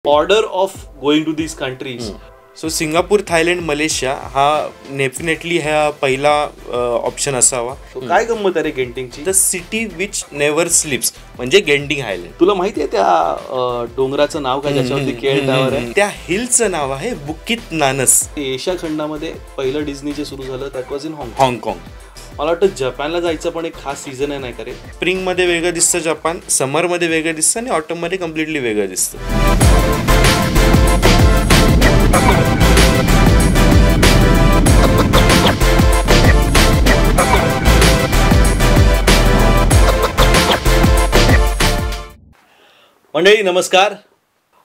Order of going to these countries. So Singapore, Thailand, Malaysia हा definitely हा पहिला option असावा. काय गंमत आहे रे गेंटिंगची? The city which never sleeps म्हणजे गेंटिंग आयलंड. तुला माहिती आहे त्या डोंगराचं नाव काय ज्याच्यावरती केळ टावर आहे? त्या हिलचं नाव आहे बुकित नानस. एशिया खंडामध्ये पहिलं डिझनीचे सुरू झालं दॅट वॉज इन हाँगकाँग. मला वाटतं जपानला जायचं पण एक खास सीझन आहे नाही का रे? स्प्रिंगमध्ये वेगळं दिसतं जपान, समरमध्ये वेगळं दिसतं आणि ऑटममध्ये कम्प्लिटली वेगळं दिसतं. मंडळी नमस्कार.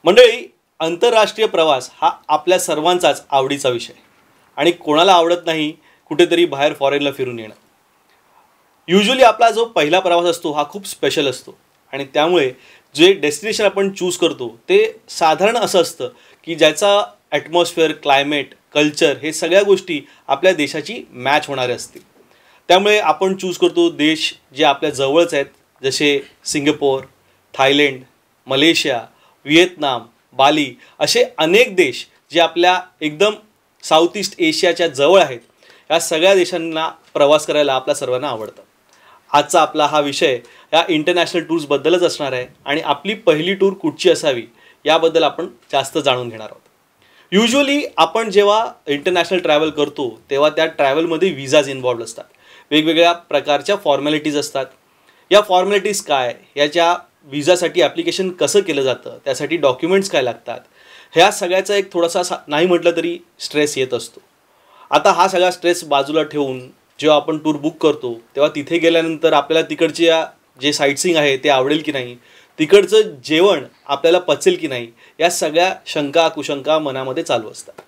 मंडळी, आंतरराष्ट्रीय प्रवास हा आपल्या सर्वांचाच आवडीचा विषय आणि कोणाला आवडत नाही कुठेतरी बाहेर फॉरेनला फिरून येणं. युजली आपला जो पहिला प्रवास असतो हा खूप स्पेशल असतो आणि त्यामुळे जे डेस्टिनेशन आपण चूज करतो ते साधारण असं असतं की ज्याचा ॲटमॉस्फिअर, क्लायमेट, कल्चर हे सगळ्या गोष्टी आपल्या देशाची मॅच होणारे असतील. त्यामुळे आपण चूज करतो देश जे आपल्या जवळच आहेत, जसे सिंगापूर, थायलंड, मलेशिया, व्हिएतनाम, बाली असे अनेक देश जे आपल्या एकदम साऊथ ईस्ट एशियाच्या जवळ आहेत. या सगळ्या देशांना प्रवास करायला आपल्या सर्वांना आवडतं. आजचा आपला हा विषय या इंटरनॅशनल टूर्सबद्दलच असणार आहे आणि आपली पहिली टूर कुठची असावी याबद्दल आपण जास्त जाणून घेणार आहोत. युजली आपण जेव्हा इंटरनॅशनल ट्रॅव्हल करतो तेव्हा त्या ट्रॅव्हलमध्ये विजाज इन्व्हॉल्ड असतात, वेगवेगळ्या प्रकारच्या फॉर्मॅलिटीज असतात. या फॉर्मॅलिटीज काय, याच्या विजासाठी ॲप्लिकेशन कसं केलं जातं, त्यासाठी डॉक्युमेंट्स काय लागतात, ह्या सगळ्याचा एक थोडासा नाही म्हटलं तरी स्ट्रेस येत असतो. आता हा सगळा स्ट्रेस बाजूला ठेवून जेव्हा आपण टूर बुक करतो तेव्हा तिथे गेल्यानंतर आपल्याला तिकडचे जे साईटसीइंग आहे ते आवडेल की नाही, तिकडचं जेवण आपल्याला पचेल की नाही, या सगळ्या शंका कुशंका मनामध्ये चालू असतात.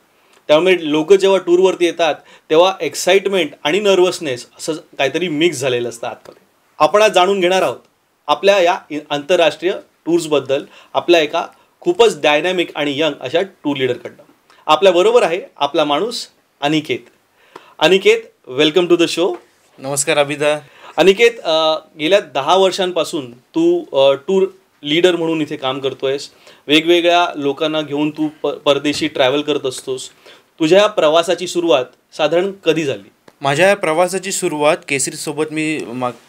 त्यामुळे लोक जेव्हा टूरवरती येतात तेव्हा एक्साइटमेंट आणि नर्वसनेस असं काहीतरी मिक्स झालेलं असतं आतमध्ये. आपण आज जाणून घेणार आहोत आपल्या या आंतरराष्ट्रीय टूर्सबद्दल आपल्या एका खूपच डायनॅमिक आणि यंग अशा टूर लीडरकडनं. आपल्याबरोबर आहे आपला माणूस Aniket. Aniket, welcome to the show. नमस्कार अभिदा. अनिकेत, गेल्या 10 वर्षांपासून तू टूर लीडर म्हणून इथे काम करतोयस. वेगवेगळ्या लोकांना घेऊन तू परदेशी ट्रॅव्हल करत असतोस. तुझ्या प्रवासाची सुरुवात साधारण कधी झाली? माझ्या प्रवासाची सुरुवात केसरीसोबत मी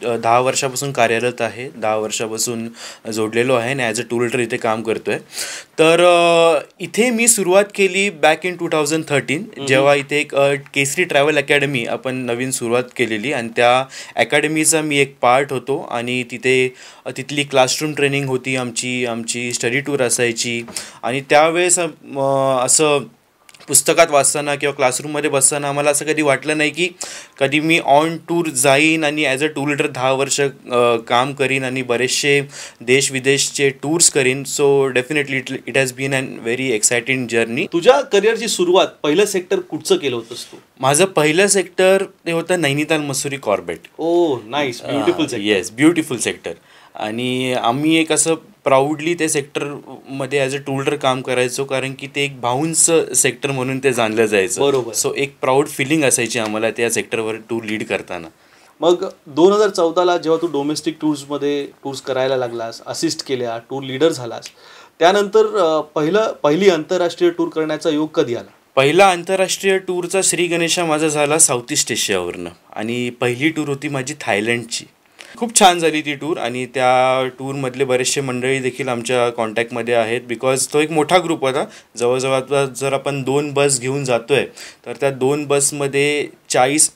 10 वर्षापासून कार्यरत आहे. 10 वर्षापासून जोडलेलो आहे आणि ॲज अ टूर लीडर इथे काम करतो आहे. तर इथे मी सुरुवात केली बॅक इन 2013 जेव्हा इथे एक केसरी ट्रॅव्हल अकॅडमी आपण नवीन सुरुवात केलेली आणि त्या अकॅडमीचा मी एक पार्ट होतो आणि तिथली क्लासरूम ट्रेनिंग होती, आमची स्टडी टूर असायची. आणि त्यावेळेस असं पुस्तकात वाचताना किंवा क्लासरूममध्ये बसताना आम्हाला असं कधी वाटलं नाही की कधी मी ऑन टूर जाईन आणि ॲज अ टूर लीडर 10 वर्ष काम करीन आणि बरेचसे देश विदेशचे टूर्स करीन. So definitely it has been an very exciting journey. तुझ्या करिअरची सुरुवात पहिलं सेक्टर कुठचं केलं होतंस तू? माझं पहिलं सेक्टर ते होतं नैनिताल मसुरी कॉर्बेट. ओ nice, beautiful sector. Yes, beautiful sector. आणि आम्ही एक असं प्राऊडली ते सेक्टरमध्ये ॲज अ टूर लीडर काम करायचो कारण की ते एक भाऊंचं सेक्टर म्हणून ते जाणलं जायचं. बरोबर. सो एक प्राऊड फिलिंग असायची आम्हाला त्या सेक्टरवर टूर लीड करताना. मग 2014ला जेव्हा तू डोमेस्टिक टूर्स करायला लागलास, असिस्ट केल्या, टूर लीडर झालास, त्यानंतर पहिली आंतरराष्ट्रीय टूर करण्याचा योग कधी आला? पहिला आंतरराष्ट्रीय टूरचा श्री गणेशा माझा झाला साऊथ ईस्ट एशियावरनं आणि पहिली टूर होती माझी थायलंडची. खूप छान झाली ती टूर आणि त्या टूरमधले बरेचसे मंडळी देखील आमच्या कॉन्टॅक्टमध्ये आहेत बिकॉज तो एक मोठा ग्रुप होता. जवळजवळ जर आपण 2 बस घेऊन जातो आहे तर त्या 2 बसमध्ये 40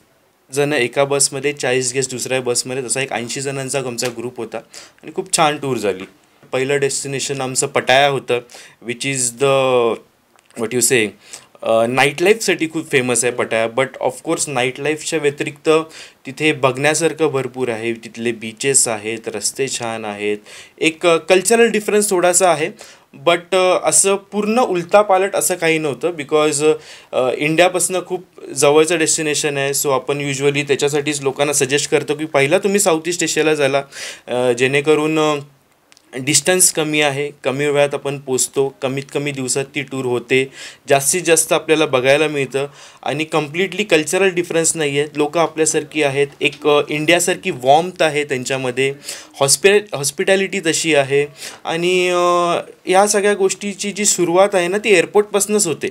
जण एका बसमध्ये, 40 गेस्ट दुसऱ्या बसमध्ये, तसा एक 80 जणांचा आमचा ग्रुप होता आणि खूप छान टूर झाली. पहिलं डेस्टिनेशन आमचं पटाया होतं which is the what you say night लाईफसाठी खूप फेमस आहे पटाया. बट ऑफकोर्स नाईट लाईफच्या व्यतिरिक्त तिथे बघण्यासारखं भरपूर आहे. तिथले बीचेस आहेत, रस्ते छान आहेत, एक कल्चरल डिफरन्स थोडासा आहे. बट असं पूर्ण उलटापालट असं काही नव्हतं बिकॉज इंडियापासून खूप जवळचं डेस्टिनेशन आहे. सो आपण युजली त्याच्यासाठीच लोकांना सजेस्ट करतो की पहिला तुम्ही साऊथ ईस्ट एशियाला झाला जेणेकरून डिस्टन्स कमी आहे, कमी वेळात आपण पोचतो, कमीत कमी दिवसात ती टूर होते, जास्तीत जास्त आपल्याला बघायला मिळतं आणि कम्प्लिटली कल्चरल डिफरन्स नाही आहेत. लोक आपल्यासारखी आहेत, एक इंडियासारखी वॉर्मथ आहे त्यांच्यामध्ये, हॉस्पिटॅलिटी तशी आहे आणि या सगळ्या गोष्टीची जी सुरुवात आहे ना ती एअरपोर्टपासूनच होते.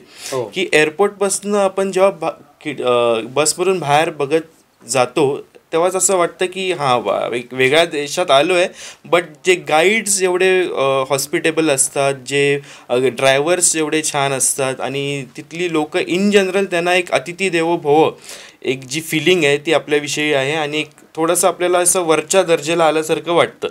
की एअरपोर्टपासून आपण जेव्हा बसवरून बाहेर बघत जातो तेव्हाच असं वाटतं की हां एक वेगळ्या देशात आलो आहे. बट जे गाईड्स एवढे हॉस्पिटेबल असतात, जे ड्रायव्हर्स एवढे छान असतात आणि तिथली लोक इन जनरल त्यांना एक अतिथी देवो भव एक जी फिलिंग आहे ती आपल्याविषयी आहे आणि एक थोडंसं आपल्याला असं वरच्या दर्जाला आल्यासारखं वाटतं.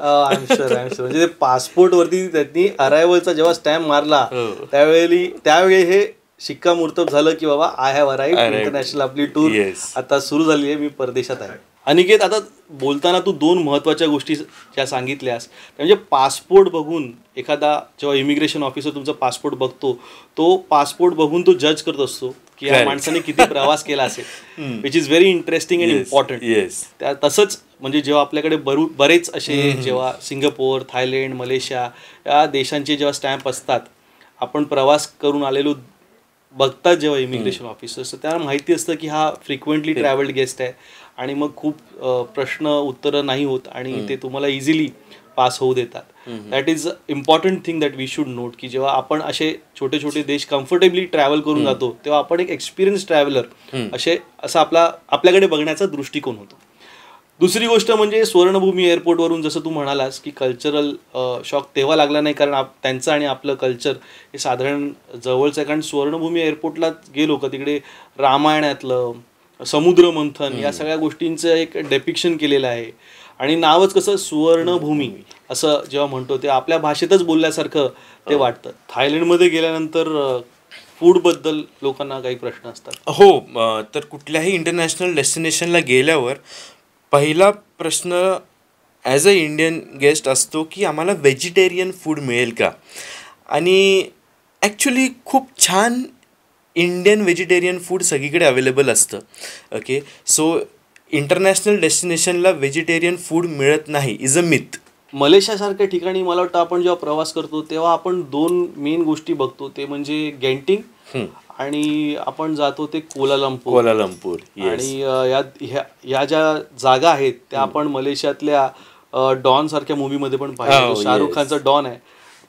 म्हणजे पासपोर्टवरती त्यांनी अरायव्हलचा जेव्हा स्टॅम्प मारला त्यावेळी हे शिक्कामोर्तब झालं की बाबा आय हॅव अराइव्ड, इंटरनॅशनल आपली टूर आता सुरू झाली आहे, मी परदेशात आहे. अनिकेत, आता बोलताना तू 2 महत्त्वाच्या गोष्टी ज्या सांगितल्यास, म्हणजे पासपोर्ट बघून एखादा जेव्हा इमिग्रेशन ऑफिसर तुमचा पासपोर्ट बघतो, तो पासपोर्ट बघून तो जज करत असतो की या माणसाने किती प्रवास केला असेल, which is very interesting and important. तसंच म्हणजे जेव्हा आपल्याकडे बरेच असे जेव्हा सिंगापोर, थायलंड, मलेशिया या देशांचे जेव्हा स्टॅम्प असतात, आपण प्रवास करून आलेलो बघतात जेव्हा इमिग्रेशन ऑफिसर्स, त्यांना माहिती असतं की हा फ्रिक्वेंटली ट्रॅव्हल्ड गेस्ट आहे आणि मग खूप प्रश्न उत्तरं नाही होत आणि ते तुम्हाला इझिली पास होऊ देतात. That is important thing that we should note की जेव्हा आपण असे छोटे छोटे देश कम्फर्टेबली ट्रॅव्हल करून जातो तेव्हा आपण एक एक्सपिरियन्स ट्रॅव्हलर असा आपल्याकडे बघण्याचा दृष्टिकोन होतो. दुसरी गोष्ट म्हणजे स्वर्णभूमी एअरपोर्टवरून जसं तू म्हणालास की कल्चरल शॉक तेव्हा लागला नाही, कारण त्यांचं आणि आपलं कल्चर हे साधारण जवळचं आहे. कारण स्वर्णभूमी एअरपोर्टला गेलो का तिकडे रामायणातलं समुद्र मंथन या सगळ्या गोष्टींचं एक डेपिक्शन केलेलं आहे आणि नावच कसं सुवर्णभूमी असं जेव्हा म्हणतो ते आपल्या भाषेतच बोलल्यासारखं ते वाटतं. थायलंडमध्ये गेल्यानंतर फूडबद्दल लोकांना काही प्रश्न असतात. हो, तर कुठल्याही इंटरनॅशनल डेस्टिनेशनला गेल्यावर पहिला प्रश्न ॲज अ इंडियन गेस्ट असतो की आम्हाला व्हेजिटेरियन फूड मिळेल का. आणि ॲक्च्युली खूप छान इंडियन व्हेजिटेरियन फूड सगळीकडे अवेलेबल असतं. ओके, सो इंटरनॅशनल डेस्टिनेशनला व्हेजिटेरियन फूड मिळत नाही इज अ मिथ. मलेशियासारख्या ठिकाणी मला वाटतं आपण जेव्हा प्रवास करतो तेव्हा आपण 2 मेन गोष्टी बघतो, ते म्हणजे गेंटिंग आणि आपण जातो ते कोलालंपूर. आणि या ज्या जागा आहेत त्या आपण मलेशियातल्या डॉन सारख्या मूवीमध्ये पण पाहिजे. शाहरुख खानचा डॉन आहे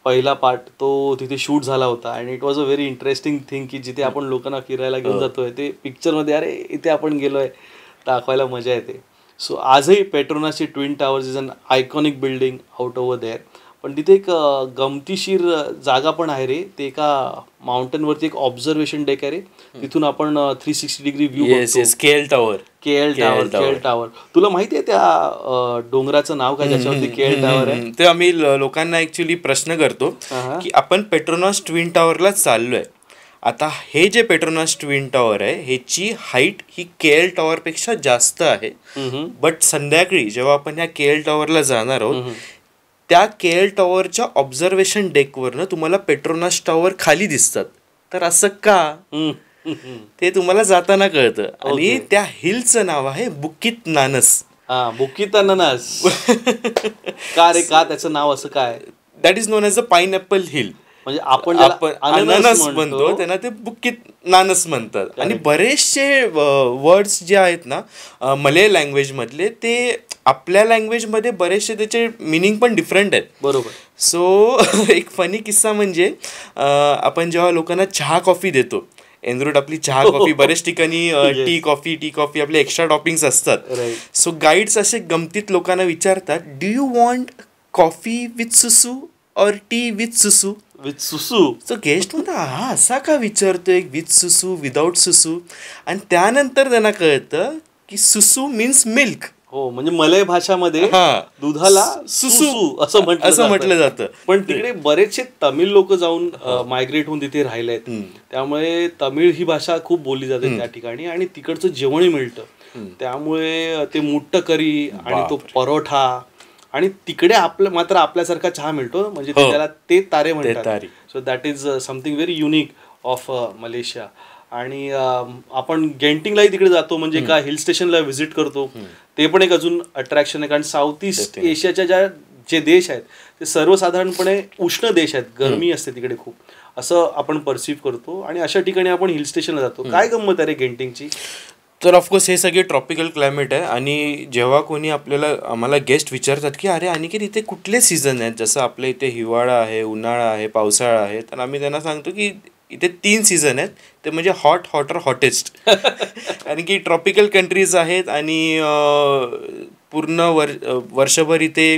पहिला पार्ट, तो तिथे शूट झाला होता आणि it was a very interesting thing की जिथे आपण लोकांना फिरायला घेऊन जातोय ते पिक्चरमध्ये अरे इथे आपण गेलोय दाखवायला मजा येते. सो आजही पेट्रोनासची twin towers is an iconic building out over there. पण तिथे एक गमतीशीर जागा पण आहे रे, ते एका माउंटनवरती एक ऑब्झर्वेशन डेक आहे रे, तिथून आपण 360 डिग्री व्ह्यू बघतो. KL tower. तुला माहिती आहे त्या डोंगराचं नाव काय ज्याच्यावरती केएल टावर आहे? ते आम्ही लोकांना ऍक्च्युली प्रश्न करतो की आपण पेट्रोनास ट्विन टावरला चाललोय. आता हे जे पेट्रोनास ट्विन टॉवर आहे ह्याची हाईट ही केएल टॉवरपेक्षा जास्त आहे. बट संध्याकाळी जेव्हा आपण ह्या केएल टॉवरला जाणार आहोत त्या केएल टॉवरच्या ऑब्झर्वेशन डेकवरनं तुम्हाला पेट्रोनास टॉवर खाली दिसतात. तर असं का ते तुम्हाला जाताना कळतं. आणि त्या हिलचं नाव आहे बुकित नानस. बुकित अननस. का रे, का त्याचं नाव असं काय? That is non as a pineapple hill. म्हणजे आपण अननस म्हणतो त्यांना ते बुकित नानस म्हणतात. आणि बरेचसे वर्ड्स जे आहेत ना मलय लँग्वेज मधले ते आपल्या लँग्वेजमध्ये बरेचसे त्याचे मिनिंग पण डिफरंट आहेत. बरोबर. सो एक फनी किस्सा म्हणजे आपण जेव्हा लोकांना चहा कॉफी देतो, एनरूट आपली चहा कॉफी बरेच ठिकाणी टी कॉफी आपले एक्स्ट्रा टॉपिंग्स असतात. सो गाईड्स असे गमतीत लोकांना विचारतात, do you want coffee with सुसू और टी विथ सुसू? विथ सुसू. सो गेस्ट म्हणता हा असा का विचारतोय, विथ सुसू विदाउट सुसू? आणि त्यानंतर त्यांना कळतं की सुसू मीन्स मिल्क. हो, म्हणजे मलय भाषामध्ये दुधाला सुसू असं म्हटलं जातं. पण तिकडे बरेचसे तमिळ लोक जाऊन मायग्रेट होऊन तिथे राहिले आहेत, त्यामुळे तमिळ ही भाषा खूप बोलली जाते त्या ठिकाणी आणि तिकडचं जेवणही मिळतं. त्यामुळे ते मुट्ट करी आणि तो परोठा आणि तिकडे मात्र आपल्यासारखा चहा मिळतो, म्हणजे त्याला ते तारे म्हणतात. So that is something very unique of Malaysia. आणि आपण गेंटिंगलाही तिकडे जातो, म्हणजे का हिल स्टेशनला व्हिजिट करतो, ते पण एक अजून अट्रॅक्शन आहे. कारण साऊथ ईस्ट एशियाच्या ज्या जे देश आहेत ते सर्वसाधारणपणे उष्ण देश आहेत, गरमी असते तिकडे खूप, असं आपण परसिव्ह करतो. आणि अशा ठिकाणी आपण हिल स्टेशनला जातो. काय गंमत आहे रे गेंटिंगची? तर ऑफकोर्स हे सगळे ट्रॉपिकल क्लायमेट आहे. आणि जेव्हा कोणी आम्हाला गेस्ट विचारतात की अरे अनिकेत इथे कुठले सीझन आहेत, जसं आपल्या इथे हिवाळा आहे, उन्हाळा आहे, पावसाळा आहे, तर आम्ही त्यांना सांगतो की इथे 3 सीझन आहेत. ते म्हणजे हॉट, हॉटर, हॉटेस्ट. कारण की ट्रॉपिकल कंट्रीज आहेत आणि पूर्ण वर्षभर इथे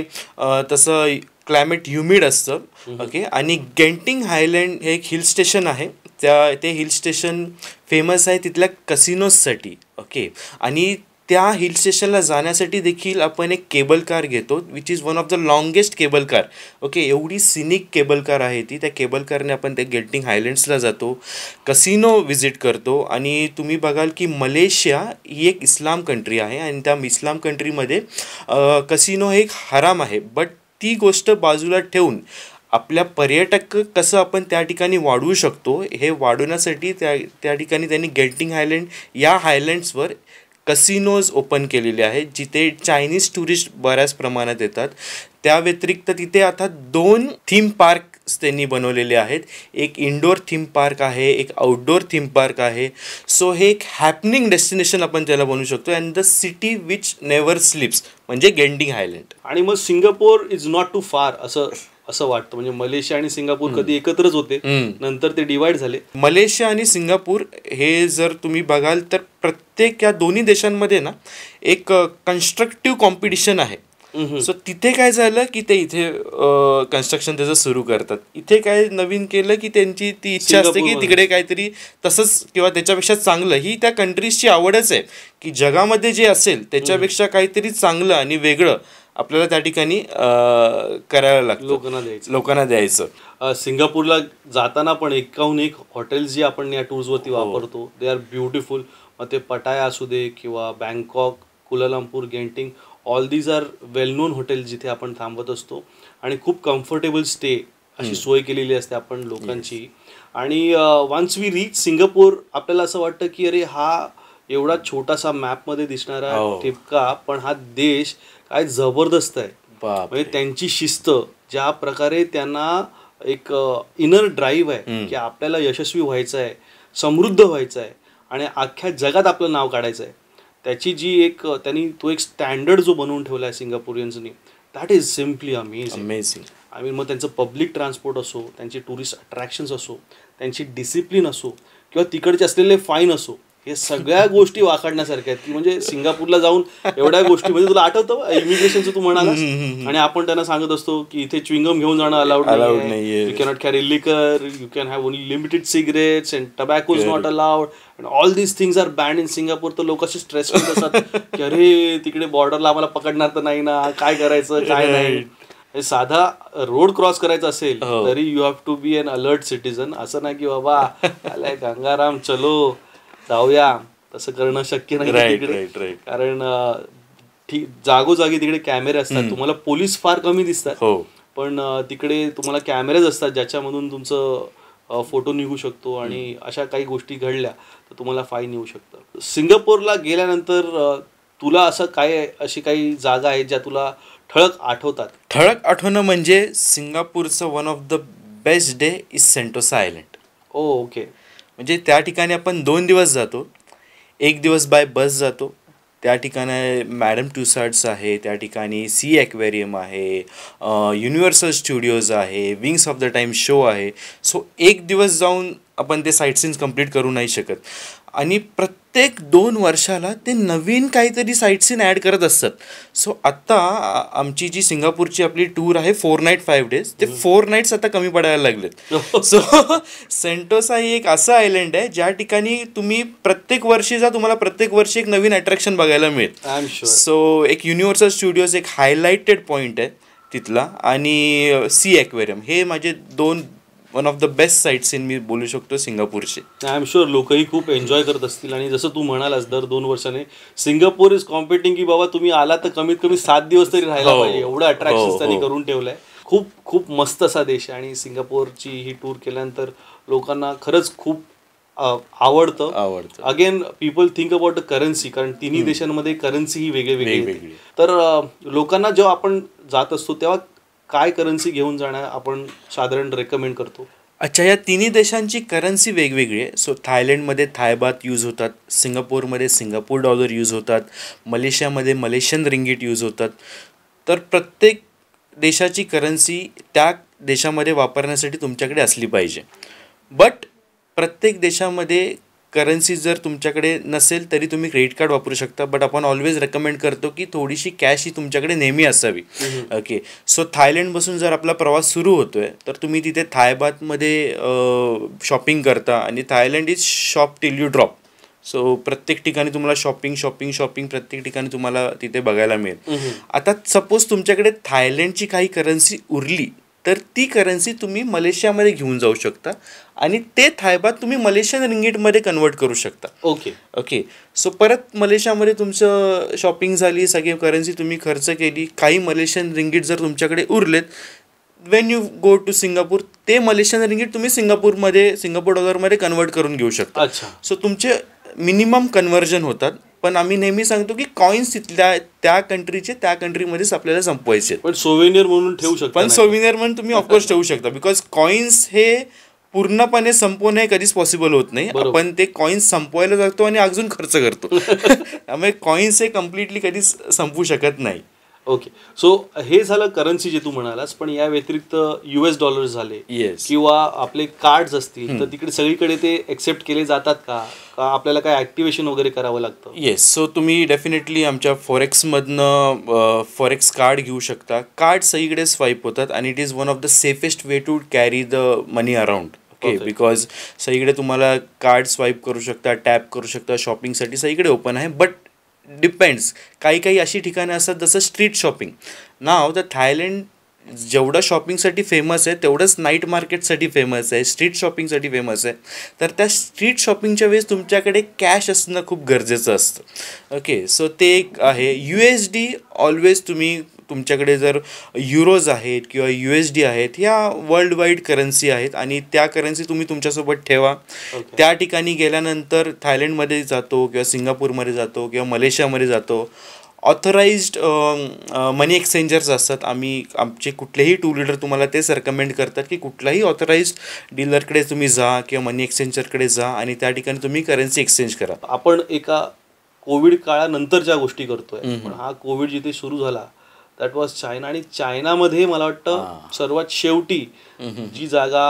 तसं क्लायमेट ह्युमिड असतं. ओके. आणि गेंटिंग हायलँड हे एक हिल स्टेशन आहे. ते हिल स्टेशन फेमस आहे तिथल्या कसिनोजसाठी. ओके. आणि त्या हिल स्टेशनला जाण्यासाठी देखील आपण एक केबल कार घेतो, which is one of the longest cable car. Okay. एवढी सिनिक केबल कार आहे ती. त्या केबल कारने आपण त्या गेंटिंग हायलँड्सला जातो, कसिनो व्हिजिट करतो. आणि तुम्ही बघाल की मलेशिया ही एक इस्लाम कंट्री आहे आणि त्या इस्लाम कंट्रीमध्ये कसिनो हे एक हराम आहे. बट ती गोष्ट बाजूला ठेवून आपल्या पर्यटक कसं आपण त्या ठिकाणी वाढवू शकतो हे वाढवण्यासाठी त्या ठिकाणी त्यांनी गेंटिंग हायलँड या हायलँड्सवर कसिनोज ओपन केलेले आहेत, जिथे चायनीज टुरिस्ट बऱ्याच प्रमाणात येतात. त्या व्यतिरिक्त तिथे आता 2 थीम पार्क्स त्यांनी बनवलेले आहेत. एक इंडोर थीम पार्क आहे, एक आउटडोर थीम पार्क आहे. सो हे एक हॅपनिंग डेस्टिनेशन आपण त्याला बनवू शकतो. And the city which never sleeps म्हणजे गेंटिंग हायलँड. आणि मग सिंगापोर इज नॉट टू फार असं वाटतं. म्हणजे मलेशिया आणि सिंगापूर कधी एकत्रच होते, नंतर ते डिवाइड झाले. मलेशिया आणि सिंगापूर हे जर तुम्ही बघाल तर प्रत्येक या दोन्ही देशांमध्ये ना एक कन्स्ट्रक्टिव्ह कॉम्पिटिशन आहे. सो तिथे काय झालं की ते इथे कन्स्ट्रक्शन त्याचं सुरू करतात. इथे काय नवीन केलं की त्यांची ती इच्छा असते की तिकडे काहीतरी तसंच किंवा त्याच्यापेक्षा चांगलं, ही त्या कंट्रीजची आवडच आहे की जगामध्ये जे असेल त्याच्यापेक्षा काहीतरी चांगलं आणि वेगळं आपल्याला त्या ठिकाणी करायला लागतं, लोकांना द्यायचं. सिंगापूरला जाताना पण एकाहून एक हॉटेल्स जी आपण या टूर्सवरती वापरतो, दे आर ब्युटिफुल. मग ते पटाया असू दे किंवा Bangkok, Kuala Lumpur, Genting, all these are well known hotel जिथे आपण थांबत असतो. आणि खूप कम्फर्टेबल स्टे अशी सोय केलेली असते आपण लोकांची. आणि वन्स वी रीच सिंगापूर आपल्याला असं वाटतं की अरे हा एवढा छोटासा मॅपमध्ये दिसणारा ठिपका, पण हा देश काय जबरदस्त आहे. म्हणजे त्यांची शिस्त, ज्या प्रकारे त्यांना एक इनर ड्राईव्ह आहे की आपल्याला यशस्वी व्हायचं आहे, समृद्ध व्हायचं आहे आणि अख्ख्या जगात आपलं नाव काढायचं आहे, त्याची जी त्यांनी तो एक स्टँडर्ड जो बनवून ठेवला आहे सिंगापोरियन्सनी, that is simply amazing. I mean मग त्यांचं पब्लिक ट्रान्सपोर्ट असो, त्यांचे टुरिस्ट अट्रॅक्शन्स असो, त्यांची डिसिप्लिन असो किंवा तिकडचे असलेले फाईन असो, हे सगळ्या गोष्टी वाखाणण्यासारख्या आहेत. की म्हणजे सिंगापूरला जाऊन एवढ्या गोष्टी, म्हणजे तुला आठवतं इमिग्रेशनचं तू म्हणालास, आणि आपण त्यांना सांगत असतो की इथे च्युइंगम घेऊन जाणं अलाउड नाहीये, you cannot carry liquor, you can have only limited cigarettes and tobacco is not allowed and all these things are banned in Singapore. तर लोक असे स्ट्रेस करत असतात की अरे तिकडे बॉर्डरला आम्हाला पकडणार तर नाही ना, काय करायचं काय नाही. साधा रोड क्रॉस करायचा असेल तरी you have to be an alert citizen. असं नाही की बाबा आलाय गंगाराम चलो जाऊया, तसं करणं शक्य नाही तिकडे. कारण जागोजागी तिकडे कॅमेरे असतात. तुम्हाला पोलीस फार कमी दिसतात, पण तिकडे तुम्हाला कॅमेरेज असतात ज्याच्यामधून तुमचं फोटो निघू शकतो. आणि अशा काही गोष्टी घडल्या तर तुम्हाला फाईन येऊ शकतं. सिंगापूरला गेल्यानंतर तुला असं काय अशी काही जागा आहेत ज्या तुला ठळक आठवतात? ठळक आठवणं म्हणजे सिंगापूरचं one of the best day is Sentosa island. Okay. म्हणजे त्या ठिकाणी आपण 2 दिवस जातो. 1 दिवस बाय बस जातो. त्या ठिकाणी मॅडम ट्युसार्ड्स आहे, त्या ठिकाणी सी ॲक्वेरियम आहे, युनिव्हर्सल स्टुडिओज आहे, wings of the time show आहे. सो 1 दिवस जाऊन आपण ते साईट सीन्स कंप्लीट करू नाही शकत. आणि प्रत्येक 2 वर्षाला ते नवीन काहीतरी साईट सीन ॲड करत असतात. सो आत्ता आमची जी सिंगापूरची आपली टूर आहे 4 नाईट 5 डेज, ते 4 नाईट्स आता कमी पडायला लागलेत. सो सेंटोसा ही एक असं आयलंड आहे ज्या ठिकाणी तुम्ही प्रत्येक वर्षी तुम्हाला प्रत्येक वर्षी एक नवीन अट्रॅक्शन बघायला मिळेल. सो एक युनिव्हर्सल स्टुडिओज एक हायलाइटेड पॉईंट आहे तिथला, आणि सी ॲक्वेरियम हे माझे 2 one of the best sites in मी बोलू शकतो सिंगापूरचे. आय एम शुअर लोकही खूप एन्जॉय करत असतील. आणि जसं तू म्हणालास दर 2 वर्षाने सिंगापूर इज कॉम्पिटिंग की बाबा तुम्ही आला तर कमीत कमी 7 दिवस तरी राहायला पाहिजे, एवढं अट्रॅक्शन त्यांनी करून ठेवलंय. खूप खूप मस्त असा देश आहे. आणि सिंगापूरची ही टूर केल्यानंतर लोकांना खरंच खूप आवडतं. Again people think about the currency, कारण तिन्ही देशांमध्ये करन्सी ही वेगळी. तर लोकांना जेव्हा आपण जात असतो तेव्हा काय करन्सी घेऊन जाणं आपण साधारण रेकमेंड करतो? अच्छा, या तिन्ही देशांची करन्सी वेगवेगळी आहे. सो थायलंडमध्ये थायबात यूज होतात, सिंगापूरमध्ये सिंगापूर डॉलर यूज होतात, मलेशियामध्ये मलेशियन रिंगीट यूज होतात. तर प्रत्येक देशाची करन्सी त्या देशामध्ये वापरण्यासाठी तुमच्याकडे असली पाहिजे. बट प्रत्येक देशामध्ये करन्सी जर तुमच्याकडे नसेल तरी तुम्ही क्रेडिट कार्ड वापरू शकता. बट आपण ऑलवेज रेकमेंड करतो की थोडीशी कॅश ही तुमच्याकडे नेहमी असावी. ओके, सो थायलंडपासून जर आपला प्रवास सुरू होतो आहे तर तुम्ही तिथे थायबातमध्ये शॉपिंग करता आणि Thailand is shop till you drop. So प्रत्येक ठिकाणी तुम्हाला शॉपिंग प्रत्येक ठिकाणी तुम्हाला तिथे बघायला मिळेल. आता सपोज तुमच्याकडे थायलंडची काही करन्सी उरली तर ती करन्सी तुम्ही मलेशियामध्ये घेऊन जाऊ शकता आणि ते थायबात तुम्ही मलेशियन रिंगीटमध्ये कन्वर्ट करू शकता. ओके, सो परत मलेशियामध्ये तुमचं शॉपिंग झाली, सगळी करन्सी तुम्ही खर्च केली, काही मलेशियन रिंगीट जर तुमच्याकडे उरलेत, when you go to Singapore ते मलेशियन रिंगीट तुम्ही सिंगापूर डॉलरमध्ये कन्वर्ट करून घेऊ शकता. सो तुमचे मिनिमम कन्व्हर्जन होतात. पण आम्ही नेहमी सांगतो की कॉईन्स तिथल्या त्या कंट्रीचे त्या कंट्रीमध्येच आपल्याला संपवायचे. पण सोव्हिनियर म्हणून ठेवू शकता. पण सोव्हिनियर म्हणून तुम्ही ऑफकोर्स ठेवू शकता, बिकॉज कॉईन्स हे पूर्णपणे संपवणं हे कधीच पॉसिबल होत नाही. आपण ते कॉईन्स संपवायला जातो आणि अजून खर्च करतो. त्यामुळे कॉईन्स हे कम्प्लिटली कधीच संपवू शकत नाही. ओके, सो हे झालं करन्सी जे तू म्हणालास. पण या व्यतिरिक्त US डॉलर्स झाले किंवा आपले कार्ड्स असतील तर तिकडे सगळीकडे ते एक्सेप्ट केले जातात का आपल्याला काय ऍक्टिव्हेशन वगैरे करावं लागतं? येस, सो तुम्ही डेफिनेटली आमच्या फॉरेक्समधनं फॉरेक्स कार्ड घेऊ शकता. कार्ड सगळीकडे स्वाईप होतात आणि it is one of the safest way to carry the money around. Okay, because सगळीकडे तुम्हाला कार्ड स्वाईप करू शकता, टॅप करू शकता, शॉपिंगसाठी सगळीकडे ओपन आहे. बट डिपेंड्स, काही अशी ठिकाणं असतात जसं street shopping. Now the Thailand जेवढं शॉपिंगसाठी फेमस आहे तेवढंच नाईट मार्केटसाठी फेमस आहे, स्ट्रीट शॉपिंगसाठी फेमस आहे. तर त्या स्ट्रीट शॉपिंगच्या वेळेस तुमच्याकडे कॅश असणं खूप गरजेचं असतं. ओके, सो ते एक आहे. USD ऑलवेज तुम्ही तुमच्याकडे जर युरोज आहेत किंवा USD आहेत, ह्या वर्ल्ड वाईड करन्सी आहेत आणि त्या करन्सी तुम्ही तुमच्यासोबत ठेवा. त्या ठिकाणी गेल्यानंतर थायलंडमध्ये जातो किंवा सिंगापूरमध्ये जातो किंवा मलेशियामध्ये जातो, ऑथराइज्ड मनी एक्सचेंजर्स असतात. आमचे कुठलेही टूर लीडर तुम्हाला तेच रेकमेंड करतात की कुठल्याही ऑथराइज्ड डीलरकडे तुम्ही जा किंवा मनी एक्सचेंजरकडे जा आणि त्या ठिकाणी तुम्ही करन्सी एक्सचेंज करा. आपण एका कोविड काळानंतरच्या गोष्टी करतोय. पण हा कोविड जिथे सुरू झाला दॅट वॉज चायना. आणि चायनामध्ये मला वाटतं सर्वात शेवटी जी जागा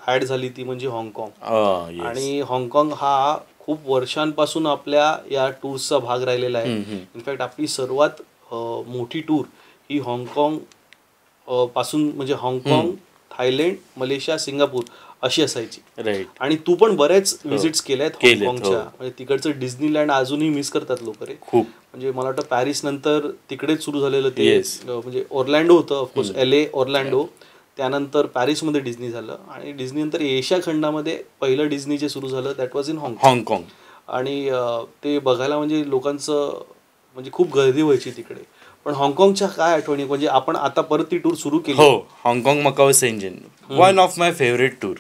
ऍड झाली ती म्हणजे हाँगकाँग. आणि हाँगकाँग हा खूप वर्षांपासून आपल्या या टूर्सचा भाग राहिलेला आहे. इनफॅक्ट आपली सर्वात मोठी टूर ही हाँगकाँग पासून म्हणजे हाँगकाँग, थायलंड, मलेशिया, सिंगापूर अशी असायची. आणि तू पण बऱ्याच व्हिजिट्स केल्यात हाँगकाँगच्या. म्हणजे तिकडचं डिझनीलँड अजूनही मिस करतात लोक रे खूप. म्हणजे मला वाटतं पॅरिस नंतर तिकडेच सुरू झालेलं ते म्हणजे ओर्लँडो होतं ऑफकोर्स, LA ओर्लँडो, त्यानंतर पॅरिसमध्ये डिझनी झालं आणि डिझनी नंतर एशिया खंडामध्ये पहिलं डिझनी जे सुरू झालं दॅट वॉज इन हाँगकाँग. आणि ते बघायला म्हणजे लोकांचं म्हणजे खूप गर्दी व्हायची तिकडे. पण हाँगकाँगच्या काय आठवणी, म्हणजे आपण आता परत ती टूर सुरू केली? हो, हाँगकाँग Macau Shenzhen one of my favourite tour.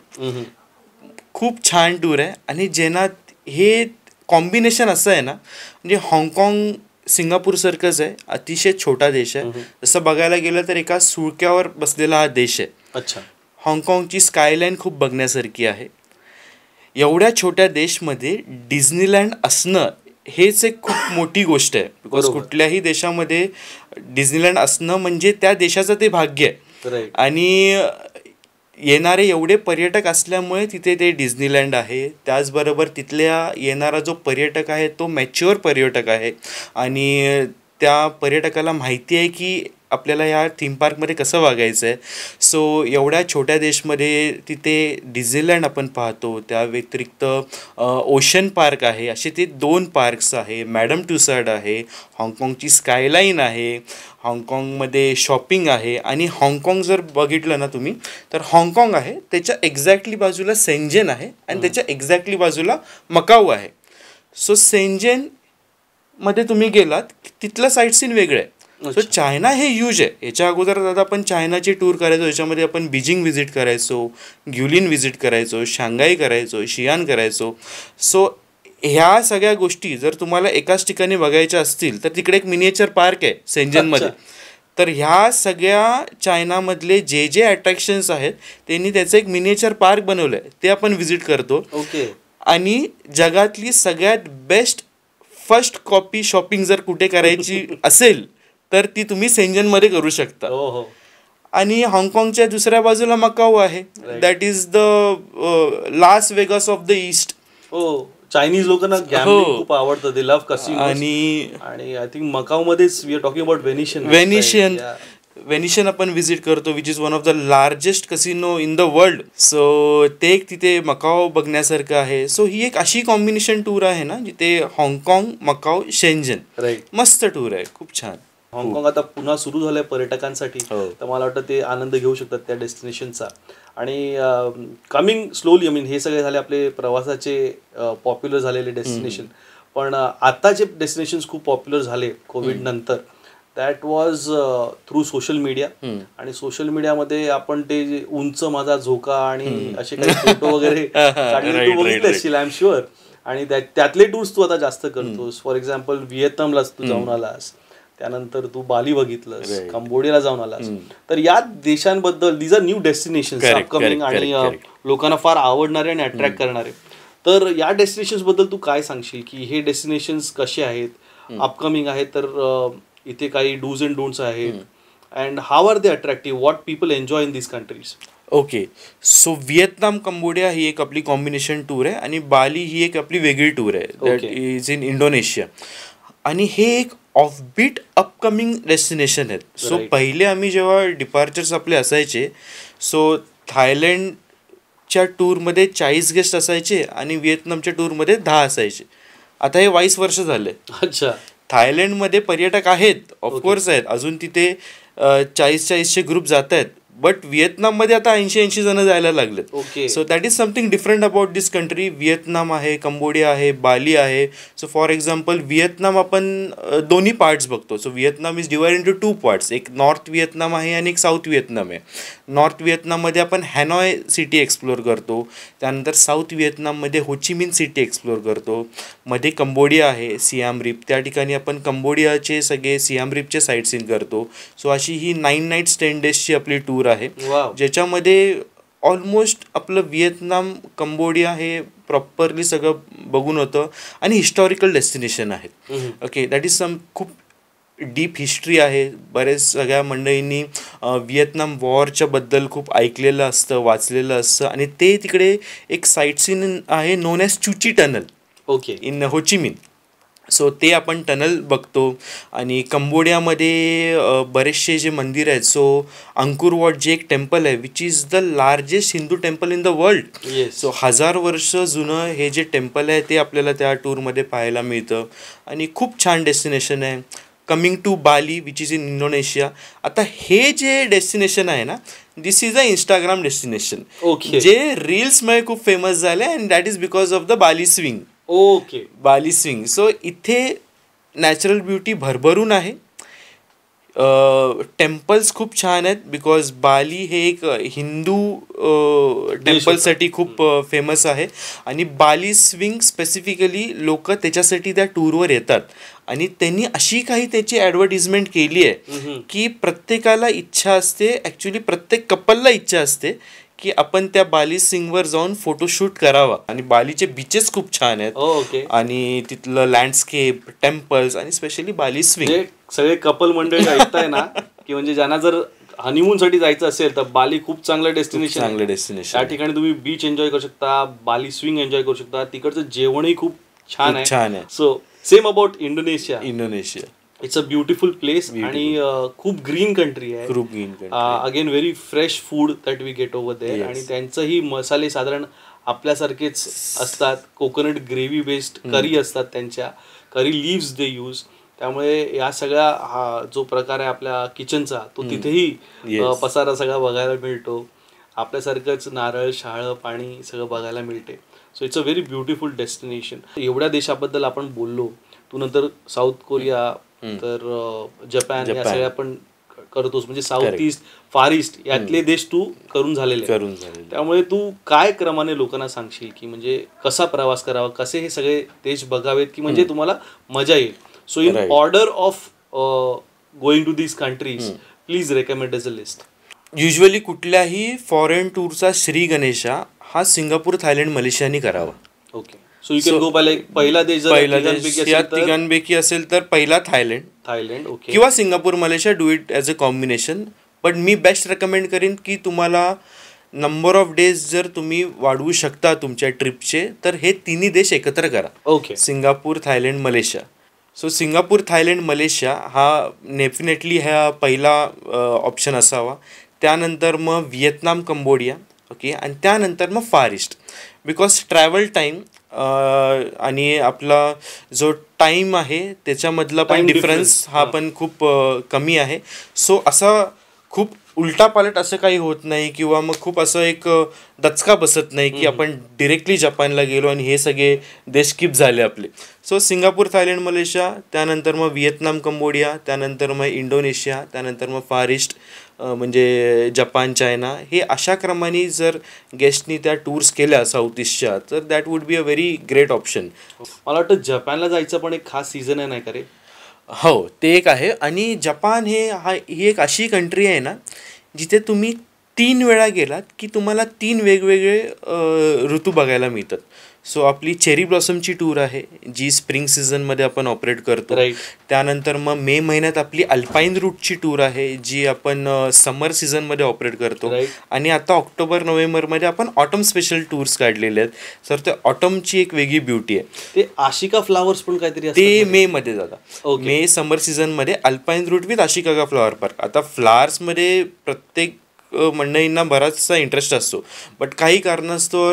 खूप छान टूर आहे आणि ज्याच्यात हे कॉम्बिनेशन असं आहे ना, म्हणजे हाँगकाँग सिंगापूरसारखंच आहे, अतिशय छोटा देश आहे. जसं बघायला गेलं तर एका सुळक्यावर बसलेला हा देश आहे. अच्छा, हाँगकाँगची स्कायलाईन खूप बघण्यासारखी आहे. एवढ्या छोट्या देशमध्ये डिझनीलँड असणं हेच एक खूप मोठी गोष्ट आहे. बिकॉज कुठल्याही देशामध्ये डिझनीलँड असणं म्हणजे त्या देशाचं ते भाग्य आहे. आणि येणारे एवढे पर्यटक असल्यामुळे तिथे ते डिझनीलँड आहे. त्याचबरोबर तिथल्या येणारा जो पर्यटक आहे तो मॅच्युअर पर्यटक आहे आणि त्या पर्यटकाला माहिती आहे की आपल्याला या थीम पार्कमध्ये कसं वागायचं आहे. सो एवढ्या छोट्या देशमध्ये तिथे डिझनीलँड आपण पाहतो. त्या व्यतिरिक्त ओशन पार्क आहे, असे ते 2 पार्क्स आहे, मॅडम टुसाड आहे, हाँगकाँगची स्कायलाईन आहे, हाँगकाँगमध्ये शॉपिंग आहे. आणि हाँगकाँग जर बघितलं ना तुम्ही तर हाँगकाँग आहे त्याच्या एक्झॅक्टली बाजूला शेंजन आहे आणि त्याच्या एक्झॅक्टली बाजूला मकाऊ आहे. सो शेंजनमध्ये तुम्ही गेलात तिथलं साईट सीन वेगळं आहे. सो चायना हे ह्यूज आहे. याच्या अगोदर आता आपण चायनाची टूर करायचो, याच्यामध्ये आपण बीजिंग व्हिजिट करायचो, ग्युलिन व्हिजिट करायचो, शांघाई करायचो, शियान करायचो. सो ह्या सगळ्या गोष्टी जर तुम्हाला एकाच ठिकाणी बघायच्या असतील तर तिकडे एक मिनिएचर पार्क आहे शेंजनमध्ये. तर ह्या सगळ्या चायनामधले जे जे अट्रॅक्शन्स आहेत त्यांनी त्याचं एक मिनिएचर पार्क बनवलं आहे, ते आपण व्हिजिट करतो. ओके. आणि जगातली सगळ्यात बेस्ट फर्स्ट कॉपी शॉपिंग जर कुठे करायची असेल तर ती तुम्ही शेंजनमध्ये करू शकता. हो हो. आणि हाँगकाँगच्या दुसऱ्या बाजूला मकाऊ आहे, that is the Las Vegas of the east. हो, चायनीज लोकांना गॅम्बलिंग खूप आवडतं, they love casino. And I think Macau मध्येच we are talking about Venetian आपण व्हिजिट करतो, which is one of the largest casino in the world. So ते एक तिथे मकाऊ बघण्यासारखं आहे. सो ही एक अशी कॉम्बिनेशन टूर आहे ना जिथे हाँगकाँग, मकाऊ, शेंजन, राईट, मस्त टूर आहे, खूप छान. हाँगकाँग आता पुन्हा सुरू झालंय पर्यटकांसाठी, तर मला वाटतं ते आनंद घेऊ शकतात त्या डेस्टिनेशनचा. आणि कमिंग स्लोली, आय मीन हे सगळे झाले आपले प्रवासाचे पॉप्युलर झालेले डेस्टिनेशन. पण आता जे डेस्टिनेशन्स खूप पॉप्युलर झाले कोविड नंतर, that was through social media. आणि सोशल मीडियामध्ये आपण ते जे उंच माझा झोका आणि असे काही फोटो वगैरे काढले, तू बघितले असशील आय एम शुअर. आणि त्यातले टूर्स तू आता जास्त करतोस. फॉर एक्झाम्पल व्हिएतनामलाच तू जाऊन आलास, त्यानंतर तू बाली बघितलंस, कंबोडियाला जाऊन आलास. तर या देशांबद्दल, these are new destinations upcoming आणि लोकांना फार आवडणारे आणि अट्रॅक्ट करणारे. तर या डेस्टिनेशन्स बद्दल तू काय सांगशील की हे डेस्टिनेशन्स कसे आहेत, अपकमिंग आहेत, तर इथे काही डूज अँड डोंट्स आहेत, and how are they attractive, what people enjoy in these countries? Okay, so Vietnam, Cambodia ही एक आपली कॉम्बिनेशन टूर आहे आणि बाली ही एक आपली वेगळी टूर आहे, दॅट इज इन इंडोनेशिया. आणि हे एक ऑफबीट अपकमिंग डेस्टिनेशन आहेत. सो पहिले आम्ही जेव्हा डिपार्चर्स आपले असायचे, सो थायलंडच्या टूरमध्ये 40 गेस्ट असायचे आणि व्हिएतनामच्या टूरमध्ये 10 असायचे. आता हे 22 वर्ष झाले. अच्छा. थायलंडमध्ये पर्यटक आहेत, ऑफकोर्स आहेत, अजून तिथे 40-40चे ग्रुप जात आहेत. बट व्हिएतनाममध्ये आता 80-80 जण जायला लागलेत. So that is something different about this country. Vietnam आहे, कंबोडिया आहे, बाली आहे. सो फॉर एक्झाम्पल व्हिएतनाम आपण दोन्ही पार्ट्स बघतो. So Vietnam is divide into 2 parts. एक नॉर्थ व्हिएतनाम आहे आणि एक साऊथ व्हिएतनाम आहे. नॉर्थ व्हिएतनाममध्ये आपण हॅनॉय सिटी एक्सप्लोअर करतो, त्यानंतर साऊथ व्हिएतनाममध्ये होचिमिन सिटी एक्सप्लोअर करतो, मध्ये कंबोडिया आहे, सियाम रिप, त्या ठिकाणी आपण कंबोडियाचे सगळे सियाम रिपचे साईट सीन करतो. सो अशी ही 9 nights 10 days आपली टूर आहे, ज्याच्यामध्ये ऑलमोस्ट आपलं व्हिएतनाम, कंबोडिया हे प्रॉपरली सगळं बघून होतं आणि हिस्टॉरिकल डेस्टिनेशन आहेत. ओके, दॅट इज सम खूप डीप हिस्ट्री आहे. बरेच सगळ्या मंडळींनी व्हिएतनाम वॉरच्या बद्दल खूप ऐकलेलं असतं, वाचलेलं असतं. आणि ते तिकडे एक साईट सीन आहे known as Cu Chi tunnel, okay, in Ho Chi Minh. सो ते आपण टनल बघतो. आणि कंबोडियामध्ये बरेचसे जे मंदिर आहेत, सो अंकुर वॉट जे एक टेम्पल आहे, which is the largest Hindu temple in the world. So 1000 वर्ष जुनं हे जे टेम्पल आहे ते आपल्याला त्या टूरमध्ये पाहायला मिळतं आणि खूप छान डेस्टिनेशन आहे. Coming to Bali which is in Indonesia. आता हे जे डेस्टिनेशन आहे ना, this is a Instagram destination, जे रील्समुळे खूप फेमस झाले, and that is because of the Bali swing. Okay, Bali swing. So इथे नॅचरल ब्युटी भरभरून आहे. टेम्पल्स खूप छान आहेत, बिकॉज बाली हे एक हिंदू टेम्पलसाठी खूप फेमस आहे. आणि बाली स्विंग स्पेसिफिकली लोक त्याच्यासाठी त्या टूरवर येतात. आणि त्यांनी अशी काही त्याची ॲडव्हर्टिजमेंट केली आहे की प्रत्येकाला इच्छा असते, ॲक्च्युली प्रत्येक कपलला इच्छा असते की आपण त्या बाली स्विंगवर जाऊन फोटोशूट करावा. आणि बालीचे बीचेस खूप छान आहेत, आणि तिथलं लँडस्केप, टेम्पल्स आणि स्पेशली बाली स्विंग. सगळे कपल मंडळी ऐकताय ना, की म्हणजे ज्यांना जर हनीमून साठी जायचं असेल तर बाली खूप चांगलं डेस्टिनेशन. त्या ठिकाणी तुम्ही बीच एन्जॉय करू शकता, बाली स्विंग एन्जॉय करू शकता. तिकडचं जेवणही खूप छान आहे. So same about Indonesia. It's a beautiful place आणि खूप ग्रीन कंट्री आहे. Again very fresh food that we get over there. आणि त्यांचंही मसाले साधारण आपल्यासारखेच असतात. कोकोनट ग्रेव्ही बेस्ड करी असतात, त्यांच्या करी लिव्स दे यूज. त्यामुळे या सगळ्या हा जो प्रकार आहे आपल्या किचनचा, तो तिथेही पसारा सगळा बघायला मिळतो. आपल्यासारखंच नारळ, शहाळं, पाणी सगळं बघायला मिळते. So it's a very beautiful destination. एवढ्या देशाबद्दल आपण बोललो, तू नंतर साऊथ कोरिया, तर जपान, या सगळ्या आपण करतोस. म्हणजे साऊथ ईस्ट, फार ईस्ट यातले देश तू करून झालेले. त्यामुळे तू काय क्रमाने लोकांना सांगशील की म्हणजे कसा प्रवास करावा, कसे हे सगळे देश बघावेत की म्हणजे तुम्हाला मजा येईल? So in order of going to these countries, please recommend as a list. Usually कुठल्याही फॉरेन टूरचा श्री गणेशा हा सिंगापूर, थायलंड, मलेशियानी करावा. Okay. So you can go by like पहिला देश जर पहिला तिघांपैकी देश असेल या तर तिघांपैकी असेल तर पहिला थायलंड थायलंड. ओके. किंवा Singapore, Malaysia. Do it as a combination. But me best recommend करीन की तुम्हाला नंबर ऑफ डेज जर तुम्ही वाढवू शकता तुमच्या ट्रिपचे तर हे तिन्ही देश एकत्र करा. Okay. Singapore, Thailand, Malaysia. So Singapore, Thailand, Malaysia हा डेफिनेटली हा पहिला ऑप्शन असावा. त्यानंतर मग व्हिएतनाम, कंबोडिया. ओके. आणि त्यानंतर मग फार ईस्ट. बिकॉज ट्रॅव्हल टाईम आणि आपला जो टाईम आहे त्याच्यामधला पण Time डिफरन्स difference. हा पण खूप कमी आहे. सो असा खूप उलटापालट असं काही होत नाही किंवा मग खूप असं एक दचका बसत नाही की आपण डिरेक्टली जपानला गेलो आणि हे सगळे देश स्किप झाले आपले. सो सिंगापूर, थायलंड, मलेशिया, त्यानंतर मग व्हिएतनाम, कंबोडिया, त्यानंतर मग इंडोनेशिया, त्यानंतर मग फार ईस्ट म्हणजे जपान, चायना. हे अशा क्रमाने जर गेस्टनी त्या टूर्स केल्या साऊथ ईस्टच्या तर that would be a very great option. मला वाटतं जपानला जायचं पण एक खास सीझन आहे नाही का रे? हो, ते एक आहे. आणि जपान ही एक अशी कंट्री आहे ना जिथे तुम्ही 3 वेळा गेलात की तुम्हाला 3 वेगवेगळे ऋतू बघायला मिळतात. सो आपली चेरी ब्लॉसमची टूर आहे जी स्प्रिंग सीझनमध्ये आपण ऑपरेट करतो. राईट. त्यानंतर मग मे महिन्यात आपली अल्पाईन रूटची टूर आहे जी आपण समर सीझनमध्ये ऑपरेट करतो. राईट. आणि आता ऑक्टोबर, नोव्हेंबरमध्ये आपण ऑटम स्पेशल टूर्स काढलेले आहेत. सर ते ऑटमची एक वेगळी ब्युटी आहे. ते आशिका फ्लावर्स पण काहीतरी ते असतात ना? मे मध्ये जातात. Okay. मे समर सीझनमध्ये alpine route with Ashikaga flower park. आता फ्लावर्समध्ये प्रत्येक मंडळींना बराचसा इंटरेस्ट असतो बट काही कारणास्तव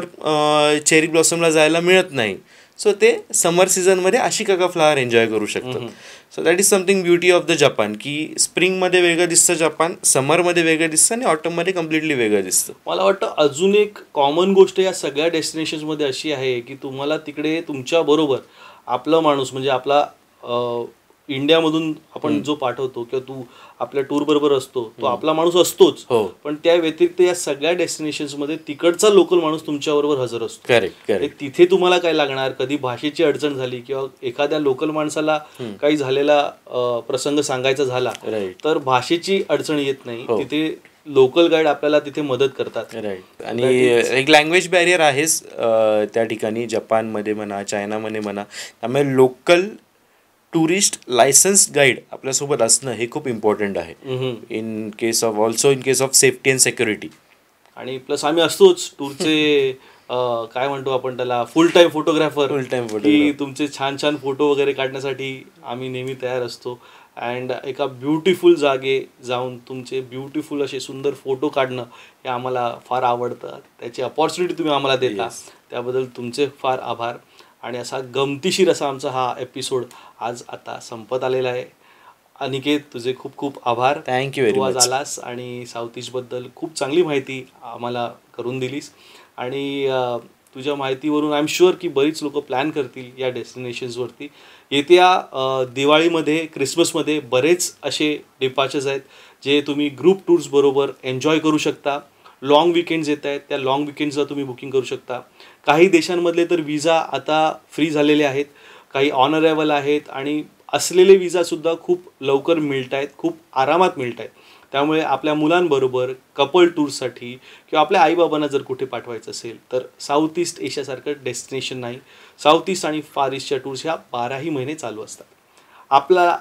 चेरी ब्लॉसमला जायला मिळत नाही. सो ते समर सीझनमध्ये आशिकागा फ्लावर एन्जॉय करू शकतात. So that is something beauty of the Japan की स्प्रिंगमध्ये वेगळं दिसतं जपान, समरमध्ये वेगळं दिसतं आणि ऑटममध्ये कम्प्लिटली वेगळं दिसतं. मला वाटतं अजून एक कॉमन गोष्ट या सगळ्या डेस्टिनेशन्समध्ये अशी आहे की तुम्हाला तिकडे तुमच्या बरोबर आपला माणूस म्हणजे आपला इंडियामधून आपण जो पाठवतो किंवा तू आपल्या टूर बरोबर असतो तो आपला माणूस असतोच. हो. पण त्या व्यतिरिक्त या सगळ्या डेस्टिनेशन्समध्ये तिकडचा लोकल माणूस तुमच्या बरोबर हजर असतो. करेक्ट. तिथे तुम्हाला काय लागणार, कधी भाषेची अडचण झाली किंवा एखाद्या लोकल माणसाला काही झालेला प्रसंग सांगायचा झाला तर भाषेची अडचण येत नाही. तिथे लोकल गाईड आपल्याला तिथे मदत करतात. राईट. आणि एक लँग्वेज बॅरियर आहेच त्या ठिकाणी जपानमध्ये म्हणा, चायनामध्ये म्हणा. त्यामुळे लोकल टुरिस्ट लायसन्स गाईड आपल्यासोबत असणं हे खूप इम्पॉर्टंट आहे in case of safety and security. आणि प्लस आम्ही असतोच टूरचे काय म्हणतो आपण त्याला फुल टाईम फोटोग्राफर की तुमचे छान छान फोटो वगैरे काढण्यासाठी आम्ही नेहमी तयार असतो. अँड एका ब्युटिफुल जागे जाऊन तुमचे ब्युटिफुल असे सुंदर फोटो काढणं हे आम्हाला फार आवडतं. त्याची अपॉर्च्युनिटी तुम्ही आम्हाला देता त्याबद्दल तुमचे फार आभार. आणि असा गमतीशीर असा आमचा हा एपिसोड आज आता संपत आलेला आहे. अनिकेत तुझे खूप खूप आभार. Thank you very much. मच. आलास आणि साऊथ ईस्टबद्दल खूप चांगली माहिती आम्हाला करून दिलीस. आणि तुझ्या माहितीवरून आय एम शुअर की बरीच लोक प्लॅन करतील या डेस्टिनेशन्सवरती. येत्या दिवाळीमध्ये, क्रिसमसमध्ये बरेच असे डिपार्चर्स आहेत जे तुम्ही ग्रुप टूर्स बरोबर एन्जॉय करू शकता. लाँग विकेंड्स येत आहेत, त्या लाँग विकेंड्सला तुम्ही बुकिंग करू शकता. काही देशांमधले तर विजा आता फ्री झालेले आहेत, काही ऑन अरायवल आहेत आणि असलेले विजासुद्धा खूप लवकर मिळत आहेत, खूप आरामात मिळत आहेत. त्यामुळे आपल्या मुलांबरोबर कपल टूर्ससाठी किंवा आपल्या आईबाबांना जर कुठे पाठवायचं असेल तर साऊथ ईस्ट एशियासारखं डेस्टिनेशन नाही. साऊथ ईस्ट आणि फार ईस्टच्या टूर्स ह्या 12ही महिने चालू असतात. आपला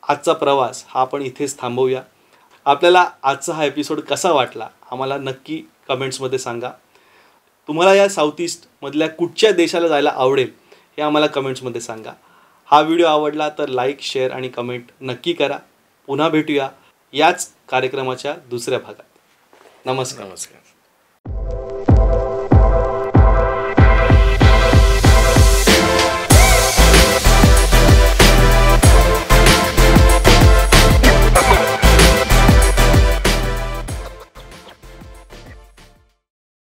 आजचा प्रवास हा आपण इथेच थांबवूया. आपल्याला आजचा हा एपिसोड कसा वाटला आम्हाला नक्की कमेंट्समध्ये सांगा. तुम्हाला या साऊथ ईस्टमधल्या कुठच्या देशाला जायला आवडेल हे आम्हाला कमेंट्समध्ये सांगा. हा व्हिडिओ आवडला तर लाईक, शेअर आणि कमेंट नक्की करा. पुन्हा भेटूया याच कार्यक्रमाच्या दुसऱ्या भागात. नमस्कार.